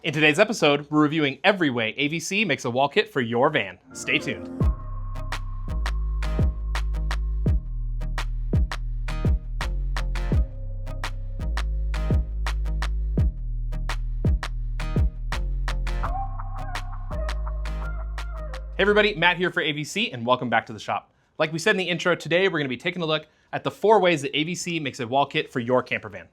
In today's episode, we're reviewing every way AVC makes a wall kit for your van. Stay tuned. Hey everybody, Matt here for AVC and welcome back to the shop. Like we said in the intro, today we're gonna be taking a look at the 4 ways that AVC makes a wall kit for your camper van.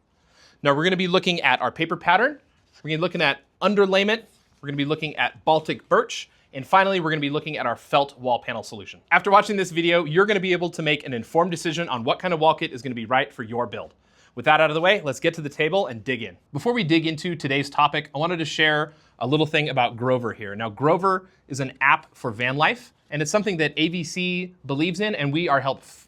Now we're gonna be looking at our paper pattern, we're gonna be looking at Underlayment, we're gonna be looking at Baltic Birch, and finally we're gonna be looking at our felt wall panel solution. After watching this video, you're gonna be able to make an informed decision on what kind of wall kit is gonna be right for your build. With that out of the way, let's get to the table and dig in. Before we dig into today's topic, I wanted to share a little thing about Grover here. Now, Grover is an app for van life, and it's something that AVC believes in, and we are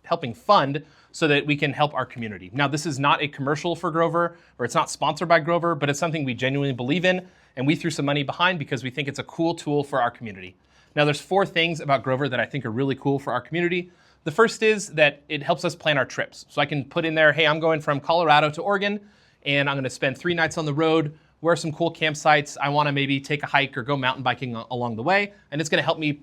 helping fund so that we can help our community. Now, this is not a commercial for Grover, or it's not sponsored by Grover, but it's something we genuinely believe in, and we threw some money behind because we think it's a cool tool for our community. Now, there's 4 things about Grover that I think are really cool for our community. The first is that it helps us plan our trips. So I can put in there, hey, I'm going from Colorado to Oregon, and I'm gonna spend 3 nights on the road. Where are some cool campsites? I wanna maybe take a hike or go mountain biking along the way, and it's gonna help me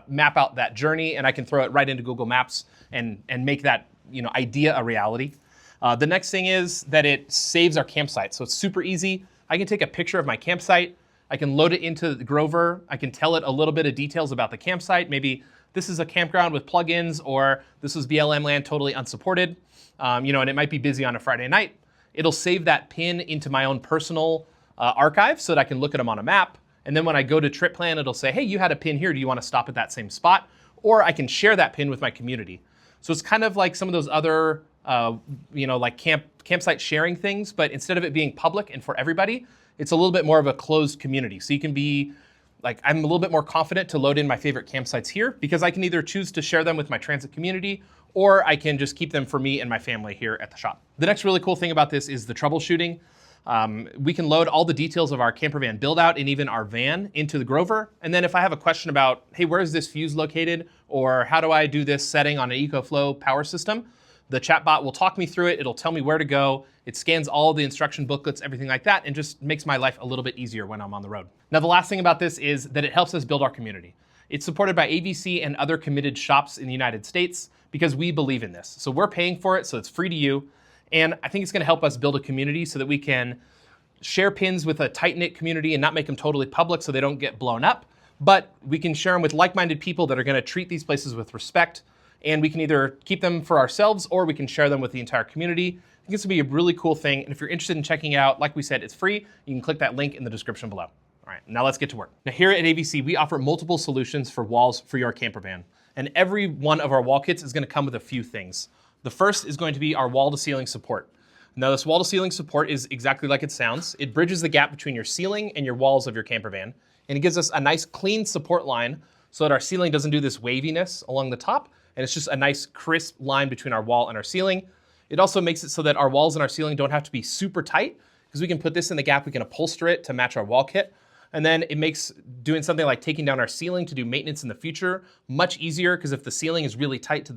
map out that journey, and I can throw it right into Google Maps and make that idea a reality. The next thing is that it saves our campsite. So it's super easy. I can take a picture of my campsite, I can load it into Grover, I can tell it a little bit of details about the campsite, maybe this is a campground with plugins, or this was BLM land totally unsupported, and it might be busy on a Friday night. It'll save that pin into my own personal archive so that I can look at them on a map. And then when I go to trip plan, it'll say, hey, you had a pin here. Do you want to stop at that same spot? Or I can share that pin with my community. So it's kind of like some of those other, like campsite sharing things, but instead of it being public and for everybody, it's a little bit more of a closed community. So you can be I'm a little bit more confident to load in my favorite campsites here because I can either choose to share them with my transit community or I can just keep them for me and my family here at the shop. The next really cool thing about this is the troubleshooting. We can load all the details of our camper van build out and even our van into the Grover. And then if I have a question about, hey, where is this fuse located? Or how do I do this setting on an EcoFlow power system? The chatbot will talk me through it. It'll tell me where to go. It scans all the instruction booklets, everything like that, and just makes my life a little bit easier when I'm on the road. Now, the last thing about this is that it helps us build our community. It's supported by AVC and other committed shops in the United States because we believe in this. So we're paying for it, so it's free to you. And I think it's gonna help us build a community so that we can share pins with a tight-knit community and not make them totally public so they don't get blown up. But we can share them with like-minded people that are gonna treat these places with respect. And we can either keep them for ourselves or we can share them with the entire community. I think this would be a really cool thing. And if you're interested in checking it out, like we said, it's free. You can click that link in the description below. All right, now let's get to work. Now here at AVC, we offer multiple solutions for walls for your camper van. And every one of our wall kits is gonna come with a few things. The first is going to be our wall-to-ceiling support. Now this wall-to-ceiling support is exactly like it sounds. It bridges the gap between your ceiling and your walls of your camper van. And it gives us a nice clean support line so that our ceiling doesn't do this waviness along the top. And it's just a nice crisp line between our wall and our ceiling. It also makes it so that our walls and our ceiling don't have to be super tight because we can put this in the gap, we can upholster it to match our wall kit. And then it makes doing something like taking down our ceiling to do maintenance in the future much easier because if the ceiling is really tight to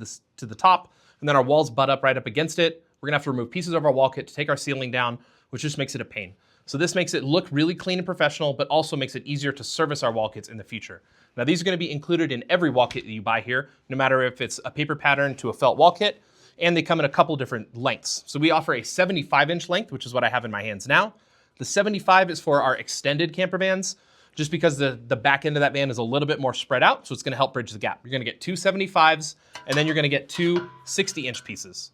the top and then our walls butt up right up against it, we're gonna have to remove pieces of our wall kit to take our ceiling down, which just makes it a pain. So this makes it look really clean and professional, but also makes it easier to service our wall kits in the future. Now these are gonna be included in every wall kit that you buy here, no matter if it's a paper pattern to a felt wall kit, and they come in a couple different lengths. So we offer a 75-inch length, which is what I have in my hands now. The 75 is for our extended camper vans, just because the back end of that van is a little bit more spread out, so it's gonna help bridge the gap. You're gonna get 2 75s, and then you're gonna get 2 60-inch pieces.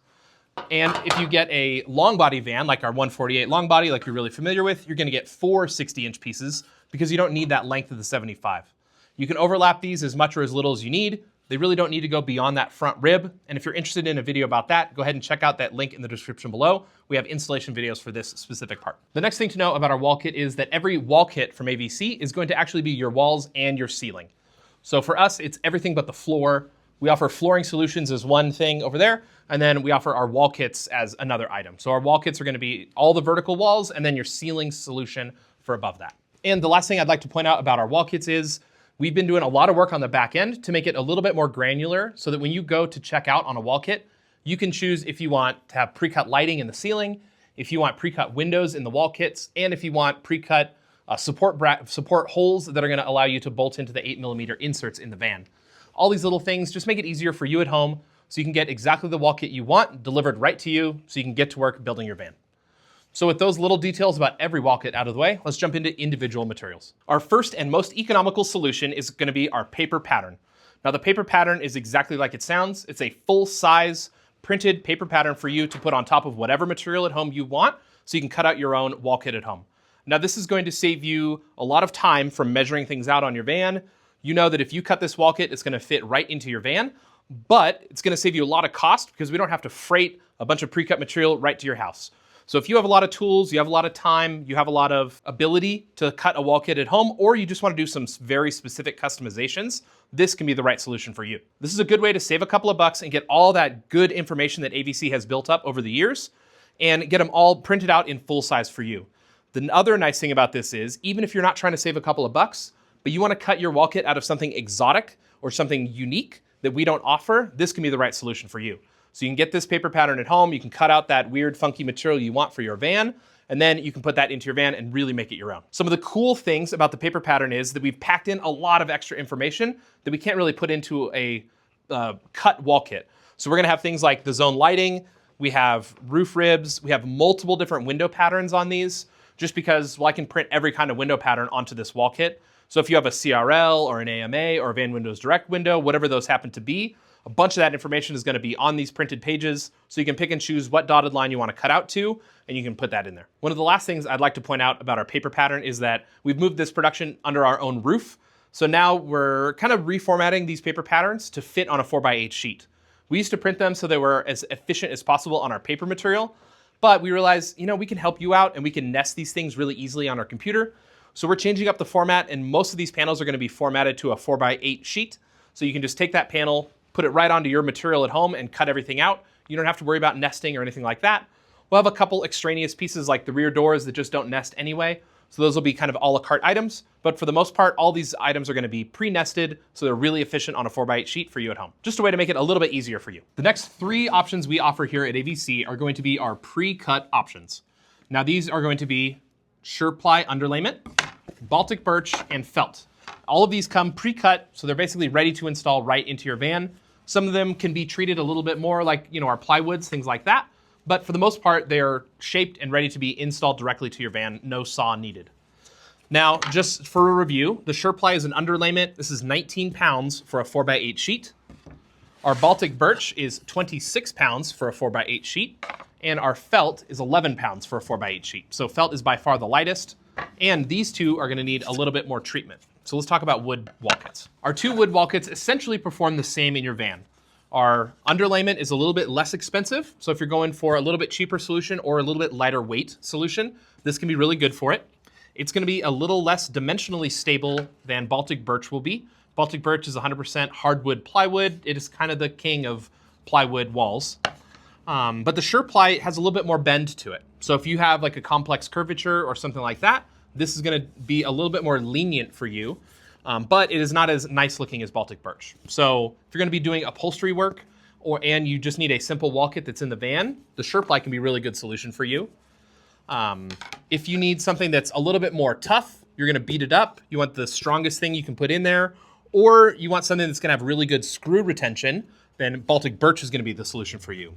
And if you get a long body van, like our 148 long body, like you're really familiar with, you're gonna get 4 60-inch pieces because you don't need that length of the 75. You can overlap these as much or as little as you need. They really don't need to go beyond that front rib. And if you're interested in a video about that, go ahead and check out that link in the description below. We have installation videos for this specific part. The next thing to know about our wall kit is that every wall kit from AVC is going to actually be your walls and your ceiling. So for us, it's everything but the floor. We offer flooring solutions as one thing over there, and then we offer our wall kits as another item. So our wall kits are gonna be all the vertical walls and then your ceiling solution for above that. And the last thing I'd like to point out about our wall kits is we've been doing a lot of work on the back end to make it a little bit more granular so that when you go to check out on a wall kit, you can choose if you want to have pre-cut lighting in the ceiling, if you want pre-cut windows in the wall kits, and if you want pre-cut support holes that are gonna allow you to bolt into the 8mm inserts in the van. All these little things just make it easier for you at home so you can get exactly the wall kit you want delivered right to you so you can get to work building your van. So with those little details about every wall kit out of the way, let's jump into individual materials. Our first and most economical solution is gonna be our paper pattern. Now the paper pattern is exactly like it sounds. It's a full-size printed paper pattern for you to put on top of whatever material at home you want so you can cut out your own wall kit at home. Now this is going to save you a lot of time from measuring things out on your van. You know that if you cut this wall kit, it's gonna fit right into your van, but it's gonna save you a lot of cost because we don't have to freight a bunch of pre-cut material right to your house. So if you have a lot of tools, you have a lot of time, you have a lot of ability to cut a wall kit at home, or you just want to do some very specific customizations, this can be the right solution for you. This is a good way to save a couple of bucks and get all that good information that AVC has built up over the years and get them all printed out in full size for you. The other nice thing about this is, even if you're not trying to save a couple of bucks, but you want to cut your wall kit out of something exotic or something unique that we don't offer, this can be the right solution for you. So you can get this paper pattern at home, you can cut out that weird funky material you want for your van, and then you can put that into your van and really make it your own. Some of the cool things about the paper pattern is that we've packed in a lot of extra information that we can't really put into a cut wall kit. So we're gonna have things like the zone lighting, we have roof ribs, we have multiple different window patterns on these, just because, well, I can print every kind of window pattern onto this wall kit. So if you have a CRL or an AMA or a Van Windows Direct window, whatever those happen to be, a bunch of that information is going to be on these printed pages, so you can pick and choose what dotted line you want to cut out to, and you can put that in there. One of the last things I'd like to point out about our paper pattern is that we've moved this production under our own roof, so now we're kind of reformatting these paper patterns to fit on a 4x8 sheet. We used to print them so they were as efficient as possible on our paper material, but we realized, you know, we can help you out and we can nest these things really easily on our computer. So we're changing up the format, and most of these panels are going to be formatted to a 4x8 sheet, so you can just take that panel, put it right onto your material at home and cut everything out. You don't have to worry about nesting or anything like that. We'll have a couple extraneous pieces like the rear doors that just don't nest anyway. So those will be kind of a la carte items. But for the most part, all these items are gonna be pre-nested, so they're really efficient on a 4x8 sheet for you at home. Just a way to make it a little bit easier for you. The next 3 options we offer here at AVC are going to be our pre-cut options. Now these are going to be Sureply underlayment, Baltic birch, and felt. All of these come pre-cut, so they're basically ready to install right into your van. Some of them can be treated a little bit more like, you know, our plywoods, things like that. But for the most part, they're shaped and ready to be installed directly to your van, no saw needed. Now, just for a review, the Sureply is an underlayment. This is 19 pounds for a 4x8 sheet. Our Baltic birch is 26 pounds for a 4x8 sheet. And our felt is 11 pounds for a 4x8 sheet. So felt is by far the lightest. And these two are gonna need a little bit more treatment. So let's talk about wood wall kits. Our 2 wood wall kits essentially perform the same in your van. Our underlayment is a little bit less expensive. So if you're going for a little bit cheaper solution or a little bit lighter weight solution, this can be really good for it. It's gonna be a little less dimensionally stable than Baltic birch will be. Baltic birch is 100% hardwood plywood. It is kind of the king of plywood walls. But the Sureply has a little bit more bend to it. So if you have like a complex curvature or something like that, this is gonna be a little bit more lenient for you, but it is not as nice looking as Baltic birch. So if you're gonna be doing upholstery work and you just need a simple wall kit that's in the van, the Sureply can be a really good solution for you. If you need something that's a little bit more tough, you're gonna beat it up, you want the strongest thing you can put in there, or you want something that's gonna have really good screw retention, then Baltic birch is gonna be the solution for you.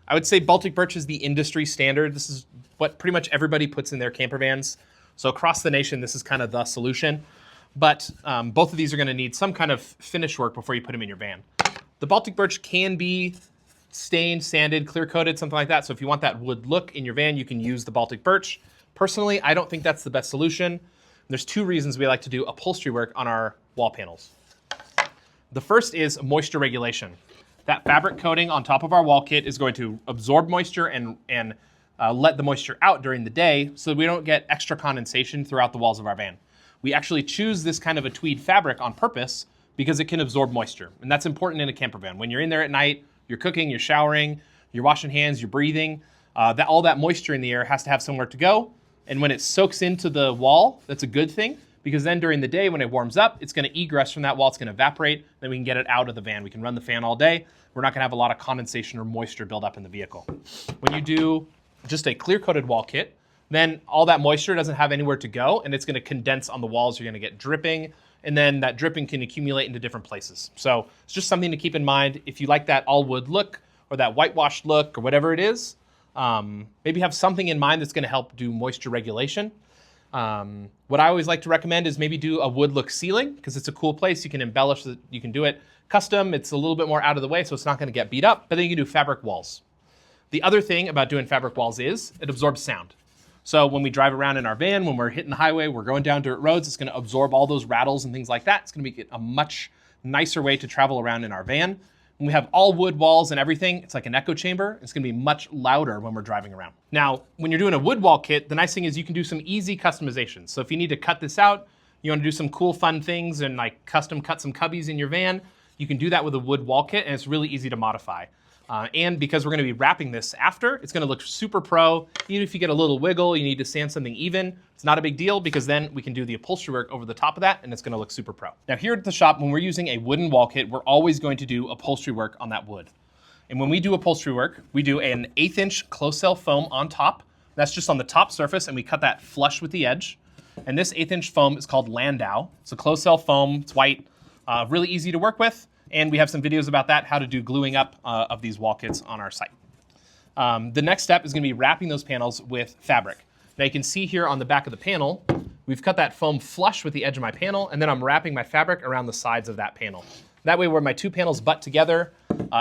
I would say Baltic birch is the industry standard. This is what pretty much everybody puts in their camper vans. So across the nation, this is kind of the solution. But both of these are gonna need some kind of finish work before you put them in your van. The Baltic birch can be stained, sanded, clear coated, something like that. So if you want that wood look in your van, you can use the Baltic birch. Personally, I don't think that's the best solution. There's 2 reasons we like to do upholstery work on our wall panels. The first is moisture regulation. That fabric coating on top of our wall kit is going to absorb moisture and let the moisture out during the day so that we don't get extra condensation throughout the walls of our van. We actually choose this kind of a tweed fabric on purpose because it can absorb moisture. And that's important in a camper van. When you're in there at night, you're cooking, you're showering, you're washing hands, you're breathing, all that moisture in the air has to have somewhere to go. And when it soaks into the wall, that's a good thing, because then during the day when it warms up, it's gonna egress from that wall, it's gonna evaporate, then we can get it out of the van. We can run the fan all day. We're not gonna have a lot of condensation or moisture build up in the vehicle. When you do just a clear coated wall kit, then all that moisture doesn't have anywhere to go, and it's gonna condense on the walls. You're gonna get dripping, and then that dripping can accumulate into different places. So it's just something to keep in mind. If you like that all wood look or that whitewashed look or whatever it is, maybe have something in mind that's gonna help do moisture regulation. What I always like to recommend is maybe do a wood look ceiling, because it's a cool place. You can embellish it, you can do it custom. It's a little bit more out of the way, so it's not gonna get beat up, but then you can do fabric walls. The other thing about doing fabric walls is it absorbs sound. So when we drive around in our van, when we're hitting the highway, we're going down dirt roads, it's gonna absorb all those rattles and things like that. It's gonna make it a much nicer way to travel around in our van. When we have all wood walls and everything, it's like an echo chamber. It's gonna be much louder when we're driving around. Now, when you're doing a wood wall kit, the nice thing is you can do some easy customizations. So if you need to cut this out, you wanna do some cool, fun things and like custom cut some cubbies in your van, you can do that with a wood wall kit, and it's really easy to modify. And because we're gonna be wrapping this after, it's gonna look super pro. Even if you get a little wiggle, you need to sand something even, it's not a big deal, because then we can do the upholstery work over the top of that, and it's gonna look super pro. Now here at the shop, when we're using a wooden wall kit, we're always going to do upholstery work on that wood. And when we do upholstery work, we do an 1/8" close cell foam on top. That's just on the top surface, and we cut that flush with the edge. And this 1/8" foam is called Landau. It's a close cell foam, it's white, really easy to work with. And we have some videos about that, how to do gluing up of these wall kits on our site. The next step is gonna be wrapping those panels with fabric. Now you can see here on the back of the panel, we've cut that foam flush with the edge of my panel, and then I'm wrapping my fabric around the sides of that panel. That way where my two panels butt together,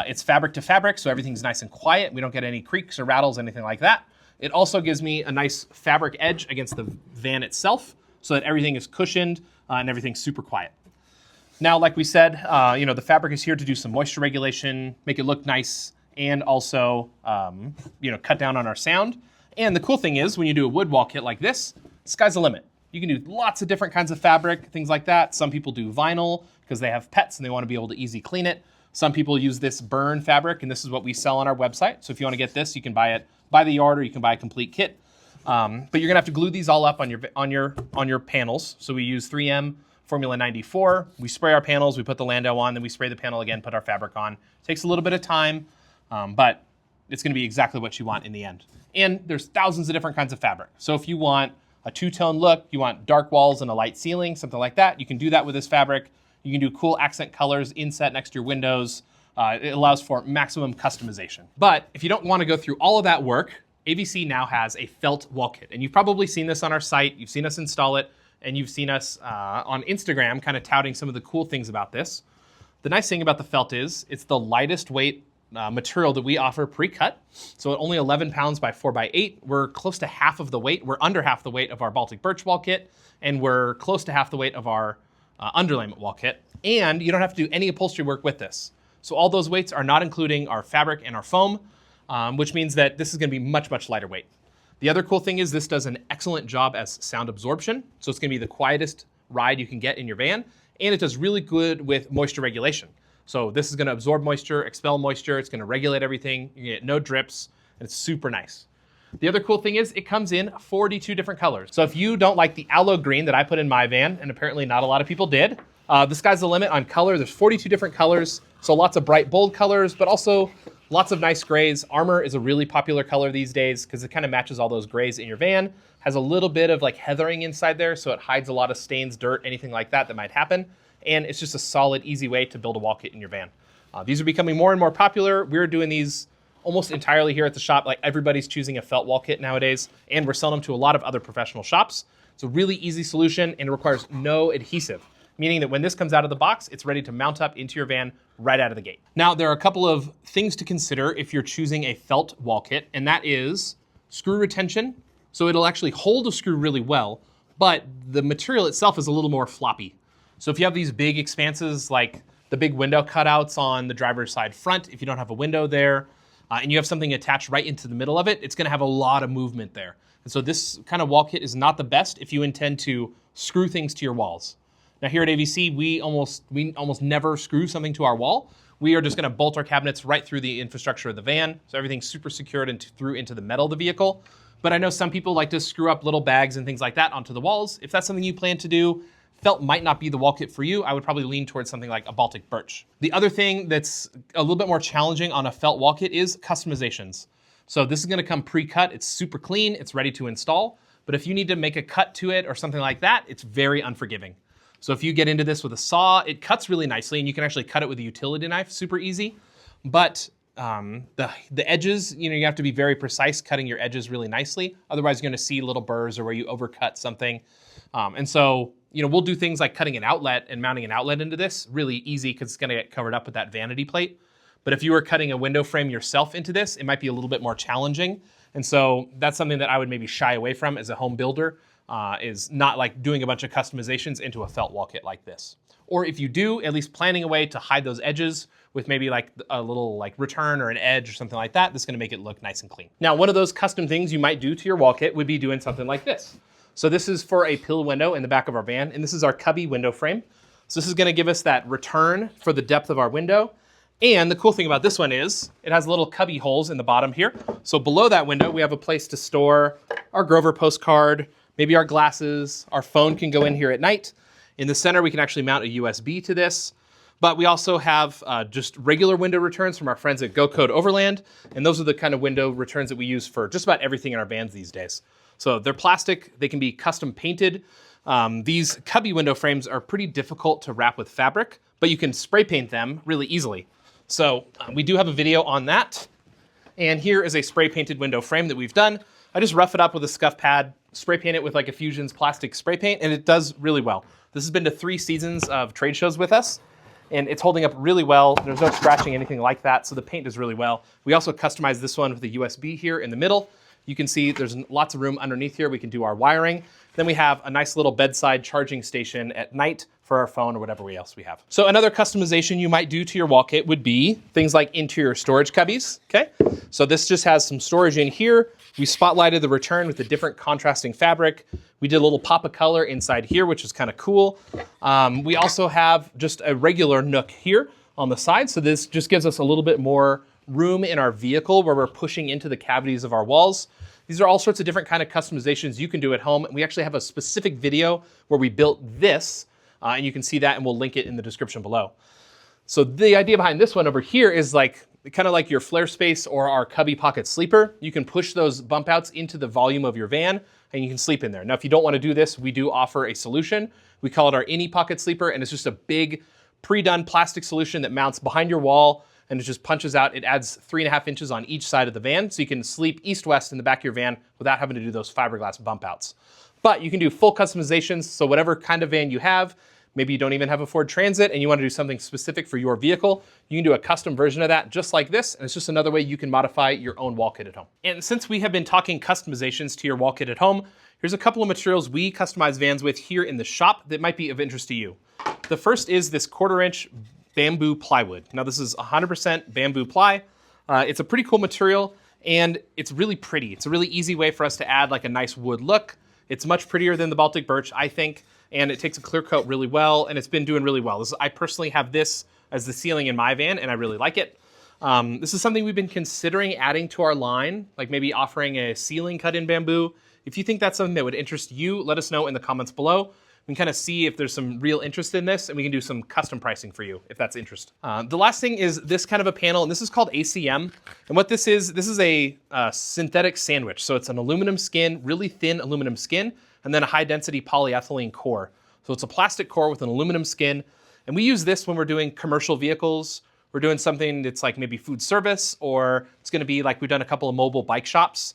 it's fabric to fabric, so everything's nice and quiet. We don't get any creaks or rattles, anything like that. It also gives me a nice fabric edge against the van itself, so that everything is cushioned and everything's super quiet. Now, like we said, the fabric is here to do some moisture regulation, make it look nice, and also, cut down on our sound. And the cool thing is, when you do a wood wall kit like this, sky's the limit. You can do lots of different kinds of fabric, things like that. Some people do vinyl because they have pets and they want to be able to easy clean it. Some people use this burn fabric, and this is what we sell on our website. So if you want to get this, you can buy it by the yard, or you can buy a complete kit. But you're gonna have to glue these all up on your panels. So we use 3M Formula 94. We spray our panels, we put the Landau on, then we spray the panel again, put our fabric on. Takes a little bit of time, but it's gonna be exactly what you want in the end. And there's thousands of different kinds of fabric. So if you want a two-tone look, you want dark walls and a light ceiling, something like that, you can do that with this fabric. You can do cool accent colors inset next to your windows. It allows for maximum customization. But if you don't wanna go through all of that work, AVC now has a felt wall kit. And you've probably seen this on our site, you've seen us install it, and you've seen us on Instagram kind of touting some of the cool things about this. The nice thing about the felt is it's the lightest weight material that we offer pre-cut. So at only 11 pounds by 4 by 8, we're close to half of the weight. We're under half the weight of our Baltic Birch wall kit, and we're close to half the weight of our Underlayment wall kit. And you don't have to do any upholstery work with this. So all those weights are not including our fabric and our foam, which means that this is gonna be much, much lighter weight. The other cool thing is this does an excellent job as sound absorption. So it's gonna be the quietest ride you can get in your van. And it does really good with moisture regulation. So this is gonna absorb moisture, expel moisture. It's gonna regulate everything. You get no drips, and it's super nice. The other cool thing is it comes in 42 different colors. So if you don't like the aloe green that I put in my van, and apparently not a lot of people did, the sky's the limit on color. There's 42 different colors. So lots of bright, bold colors, but also lots of nice grays. Armor is a really popular color these days because it kind of matches all those grays in your van. Has a little bit of like heathering inside there, so it hides a lot of stains, dirt, anything like that might happen. And it's just a solid, easy way to build a wall kit in your van. These are becoming more and more popular. We're doing these almost entirely here at the shop. Like everybody's choosing a felt wall kit nowadays, and we're selling them to a lot of other professional shops. It's a really easy solution, and it requires no adhesive, meaning that when this comes out of the box, it's ready to mount up into your van right out of the gate. Now, there are a couple of things to consider if you're choosing a felt wall kit, and that is screw retention. So it'll actually hold a screw really well, but the material itself is a little more floppy. So if you have these big expanses, like the big window cutouts on the driver's side front, if you don't have a window there, and you have something attached right into the middle of it, it's gonna have a lot of movement there. And so this kind of wall kit is not the best if you intend to screw things to your walls. Now here at AVC, we almost never screw something to our wall. We are just gonna bolt our cabinets right through the infrastructure of the van, so everything's super secured and through into the metal of the vehicle. But I know some people like to screw up little bags and things like that onto the walls. If that's something you plan to do, felt might not be the wall kit for you. I would probably lean towards something like a Baltic Birch. The other thing that's a little bit more challenging on a felt wall kit is customizations. So this is gonna come pre-cut. It's super clean, it's ready to install. But if you need to make a cut to it or something like that, it's very unforgiving. So if you get into this with a saw, it cuts really nicely, and you can actually cut it with a utility knife, super easy. But the edges, you have to be very precise cutting your edges really nicely. Otherwise, you're gonna see little burrs or where you overcut something. And so, we'll do things like cutting an outlet and mounting an outlet into this really easy because it's gonna get covered up with that vanity plate. But if you were cutting a window frame yourself into this, it might be a little bit more challenging. And so that's something that I would maybe shy away from as a home builder, is not like doing a bunch of customizations into a felt wall kit like this. Or if you do, at least planning a way to hide those edges with maybe like a little like return or an edge or something like that. That's gonna make it look nice and clean. Now, one of those custom things you might do to your wall kit would be doing something like this. So this is for a pill window in the back of our van, and this is our cubby window frame. So this is gonna give us that return for the depth of our window. And the cool thing about this one is it has little cubby holes in the bottom here. So below that window, we have a place to store our Grover postcard, maybe our glasses, our phone can go in here at night. In the center, we can actually mount a USB to this. But we also have just regular window returns from our friends at Go Code Overland. And those are the kind of window returns that we use for just about everything in our vans these days. So they're plastic, they can be custom painted. These cubby window frames are pretty difficult to wrap with fabric, but you can spray paint them really easily. So we do have a video on that. And here is a spray painted window frame that we've done. I just rough it up with a scuff pad, spray paint it with like a Fusion's plastic spray paint, and it does really well. This has been to 3 seasons of trade shows with us, and it's holding up really well. There's no scratching, anything like that, so the paint does really well. We also customized this one with a USB here in the middle. You can see there's lots of room underneath here. We can do our wiring. Then we have a nice little bedside charging station at night for our phone or whatever else we have. So another customization you might do to your wall kit would be things like interior storage cubbies, okay? So this just has some storage in here. We spotlighted the return with a different contrasting fabric. We did a little pop of color inside here, which is kind of cool. We also have just a regular nook here on the side. So this just gives us a little bit more room in our vehicle where we're pushing into the cavities of our walls. These are all sorts of different kind of customizations you can do at home. We actually have a specific video where we built this, and you can see that, and we'll link it in the description below. So the idea behind this one over here is like kind of like your flare space or our cubby pocket sleeper. You can push those bump outs into the volume of your van, and you can sleep in there. Now, if you don't want to do this, we do offer a solution. We call it our Any Pocket Sleeper, and it's just a big pre-done plastic solution that mounts behind your wall, and it just punches out. It adds 3.5 inches on each side of the van, so you can sleep east-west in the back of your van without having to do those fiberglass bump outs. But you can do full customizations, so whatever kind of van you have, maybe you don't even have a Ford Transit and you want to do something specific for your vehicle, you can do a custom version of that just like this, and it's just another way you can modify your own wall kit at home. And since we have been talking customizations to your wall kit at home, here's a couple of materials we customize vans with here in the shop that might be of interest to you. The first is this 1/4-inch bamboo plywood. Now this is 100% bamboo ply. It's a pretty cool material, and it's really pretty. It's a really easy way for us to add like a nice wood look. It's much prettier than the Baltic Birch, I think, and it takes a clear coat really well, and it's been doing really well. I personally have this as the ceiling in my van, and I really like it. This is something we've been considering adding to our line, like maybe offering a ceiling cut in bamboo. If you think that's something that would interest you, let us know in the comments below. We can kind of see if there's some real interest in this, and we can do some custom pricing for you if that's interest. The last thing is this kind of a panel, and this is called ACM. And what this is a synthetic sandwich. So it's an aluminum skin, really thin aluminum skin, and then a high density polyethylene core. So it's a plastic core with an aluminum skin. And we use this when we're doing commercial vehicles. We're doing something that's like maybe food service, or it's gonna be like we've done a couple of mobile bike shops.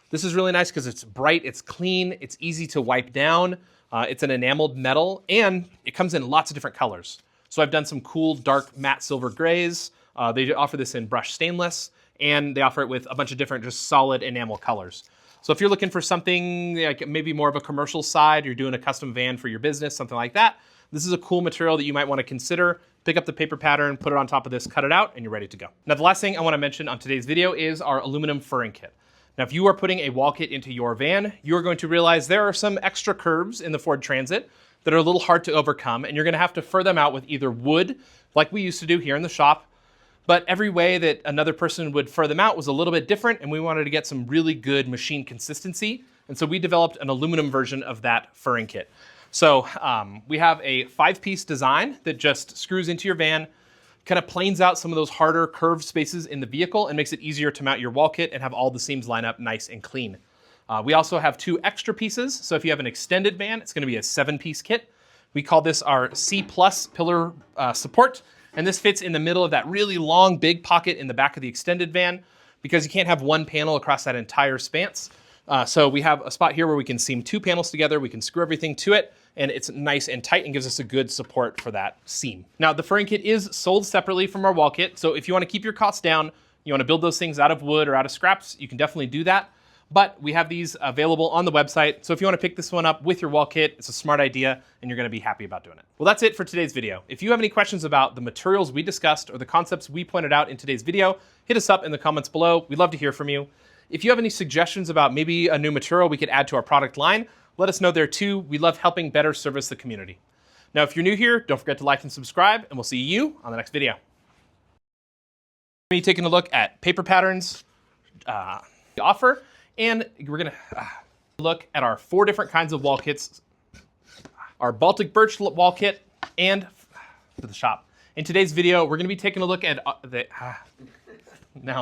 This is really nice because it's bright, it's clean, it's easy to wipe down. It's an enameled metal, and it comes in lots of different colors. So I've done some cool dark matte silver grays. They offer this in brushed stainless, and they offer it with a bunch of different just solid enamel colors. So if you're looking for something like maybe more of a commercial side, you're doing a custom van for your business, something like that, this is a cool material that you might want to consider. Pick up the paper pattern, put it on top of this, cut it out, and you're ready to go. Now the last thing I want to mention on today's video is our aluminum furring kit. Now, if you are putting a wall kit into your van, you're going to realize there are some extra curves in the Ford Transit that are a little hard to overcome, and you're gonna have to fur them out with either wood, like we used to do here in the shop, but every way that another person would fur them out was a little bit different, and we wanted to get some really good machine consistency, and so we developed an aluminum version of that furring kit. So we have a 5-piece design that just screws into your van, kind of planes out some of those harder curved spaces in the vehicle and makes it easier to mount your wall kit and have all the seams line up nice and clean. We also have 2 extra pieces. So if you have an extended van, it's gonna be a 7-piece kit. We call this our C+ pillar support. And this fits in the middle of that really long, big pocket in the back of the extended van because you can't have one panel across that entire span. So we have a spot here where we can seam 2 panels together, we can screw everything to it, and it's nice and tight and gives us a good support for that seam. Now, the furring kit is sold separately from our wall kit, so if you wanna keep your costs down, you wanna build those things out of wood or out of scraps, you can definitely do that. But we have these available on the website, so if you wanna pick this one up with your wall kit, it's a smart idea, and you're gonna be happy about doing it. Well, that's it for today's video. If you have any questions about the materials we discussed or the concepts we pointed out in today's video, hit us up in the comments below. We'd love to hear from you. If you have any suggestions about maybe a new material we could add to our product line, let us know there too. We love helping better service the community. Now, if you're new here, don't forget to like and subscribe, and we'll see you on the next video. We're gonna be taking a look at paper patterns we offer, and we're gonna look at our 4 different kinds of wall kits, our Baltic Birch wall kit, and for the shop. In today's video, we're gonna be taking a look at